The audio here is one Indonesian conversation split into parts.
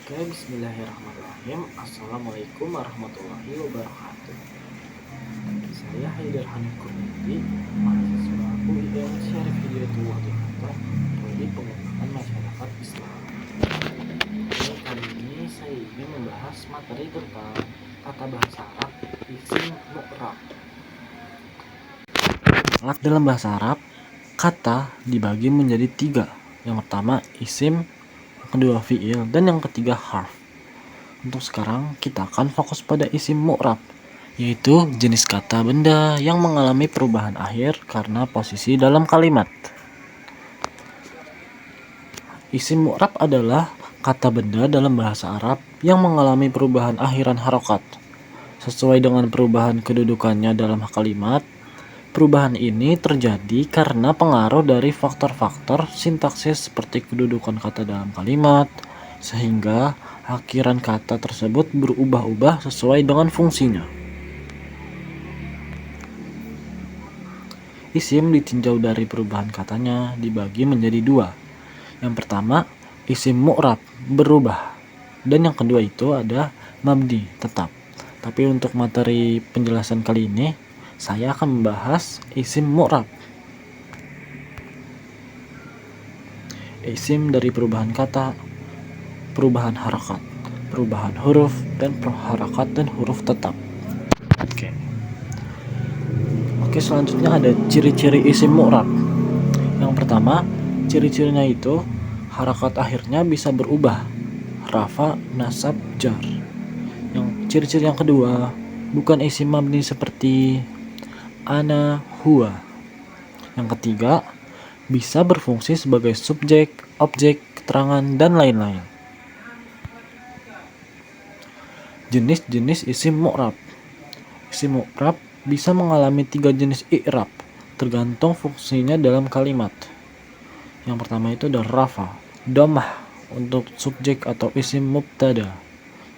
Oke, bismillahirrahmanirrahim. Assalamualaikum warahmatullahi wabarakatuh. Saya Haidar Hanif Kurniadi, mahasiswa UIN Syarif Hidayatullah Jakarta, prodi pengembangan masyarakat Islam. Kali ini saya ingin membahas materi tentang kata bahasa Arab isim mu'rab. Dalam bahasa Arab, kata dibagi menjadi 3. Yang pertama isim, yang kedua fi'il, dan yang ketiga harf. Untuk sekarang kita akan fokus pada isim mu'rab, yaitu jenis kata benda yang mengalami perubahan akhir karena posisi dalam kalimat. Isim mu'rab adalah kata benda dalam bahasa Arab yang mengalami perubahan akhiran harokat. Sesuai dengan perubahan kedudukannya dalam kalimat, perubahan ini terjadi karena pengaruh dari faktor-faktor sintaksis seperti kedudukan kata dalam kalimat, sehingga akhiran kata tersebut berubah-ubah sesuai dengan fungsinya. Isim ditinjau dari perubahan katanya dibagi menjadi 2. Yang pertama, isim mu'rab, berubah. Dan yang kedua itu ada mabni, tetap. Tapi untuk materi penjelasan kali ini, saya akan membahas isim mu'rab. Isim dari perubahan kata, perubahan harakat, perubahan huruf, dan harakat dan huruf tetap. Oke, selanjutnya ada ciri-ciri isim mu'rab. Yang pertama, ciri-cirinya itu harakat akhirnya bisa berubah, rafa, nasab, jar. Yang ciri-ciri yang kedua, bukan isim mabni seperti ana, huwa. Yang ketiga, bisa berfungsi sebagai subjek, objek, keterangan, dan lain-lain. Jenis-jenis isim mu'rab. Isim mu'rab bisa mengalami 3 jenis i'rab, tergantung fungsinya dalam kalimat. Yang pertama itu ada rafa, dhammah untuk subjek atau isim mubtada.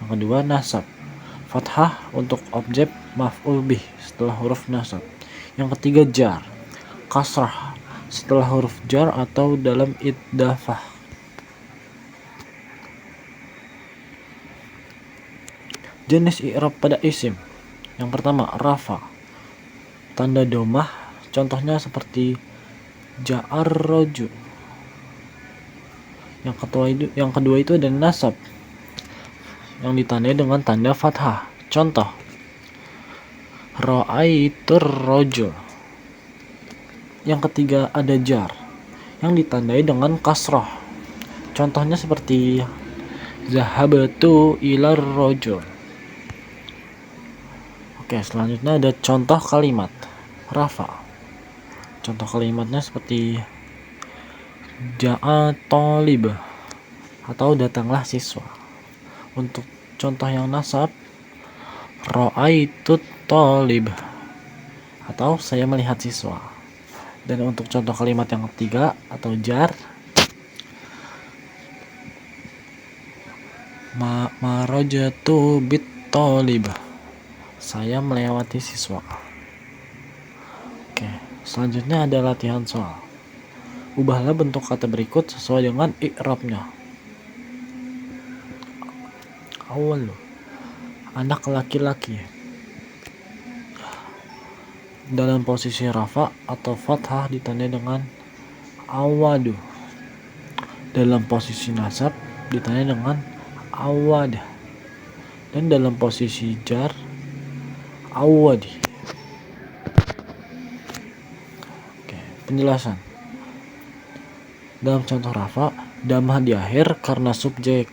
Yang kedua nasab, fathah untuk objek maf'ul bih setelah huruf nasab. Yang ketiga jar, kasrah setelah huruf jar atau dalam iddafah. Jenis i'rab pada isim. Yang pertama rafa, tanda dhammah, contohnya seperti ja'ar rajul. Yang kedua itu ada nasab yang ditandai dengan tanda fathah. Contoh, ra'aitur rajul. Yang ketiga ada jar yang ditandai dengan kasrah. Contohnya seperti zahabtu ilar rajul. Oke, selanjutnya ada contoh kalimat rafa. Contoh kalimatnya seperti ja'a talib atau datanglah siswa. Untuk contoh yang nasab, ra'aitut talib atau saya melihat siswa. Dan untuk contoh kalimat yang ketiga atau jar, marajatu bit talib, saya melewati siswa. Oke, selanjutnya ada latihan soal. Ubahlah bentuk kata berikut sesuai dengan i'rabnya. Awal, anak laki-laki. Dalam posisi rafa atau fathah ditandai dengan awadu. Dalam posisi nasab ditandai dengan awad. Dan dalam posisi jar awadi. Oke, penjelasan. Dalam contoh rafa, dhammah di akhir karena subjek.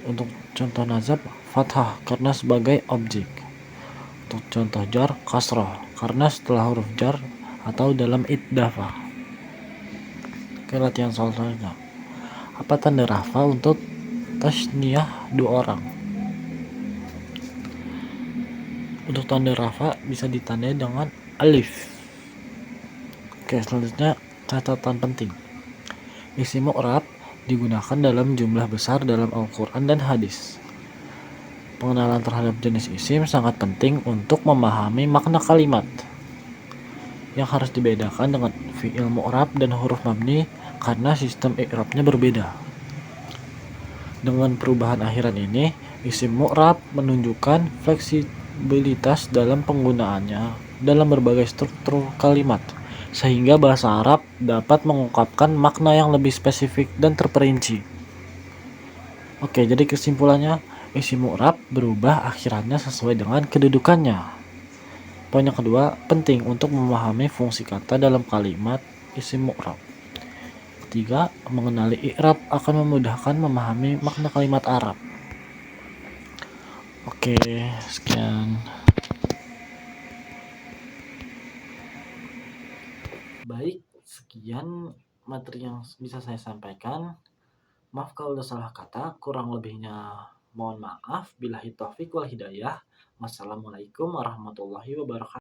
Untuk contoh nasab, fathah karena sebagai objek. Untuk contoh jar, kasrah karena setelah huruf jar atau dalam iddafah. Oke, latihan soal selanjutnya. Apa tanda rafa untuk tasniyah 2 orang? Untuk tanda rafa bisa ditandai dengan alif. Oke, selanjutnya catatan penting. Isim mu'rab digunakan dalam jumlah besar dalam Al-Quran dan hadis. Pengenalan terhadap jenis isim sangat penting untuk memahami makna kalimat. Yang harus dibedakan dengan fi'il mu'rab dan huruf mabni karena sistem i'rabnya berbeda. Dengan perubahan akhiran ini, isim mu'rab menunjukkan fleksibilitas dalam penggunaannya dalam berbagai struktur kalimat, sehingga bahasa Arab dapat mengungkapkan makna yang lebih spesifik dan terperinci. Oke, jadi kesimpulannya, isim mu'rab berubah akhirannya sesuai dengan kedudukannya. Poin yang kedua, penting untuk memahami fungsi kata dalam kalimat isim mu'rab. Ketiga, mengenali i'rab akan memudahkan memahami makna kalimat Arab. Oke, sekian. Baik, sekian materi yang bisa saya sampaikan. Maaf kalau ada salah kata, kurang lebihnya mohon maaf. Billahi taufik wal hidayah. Wassalamualaikum warahmatullahi wabarakatuh.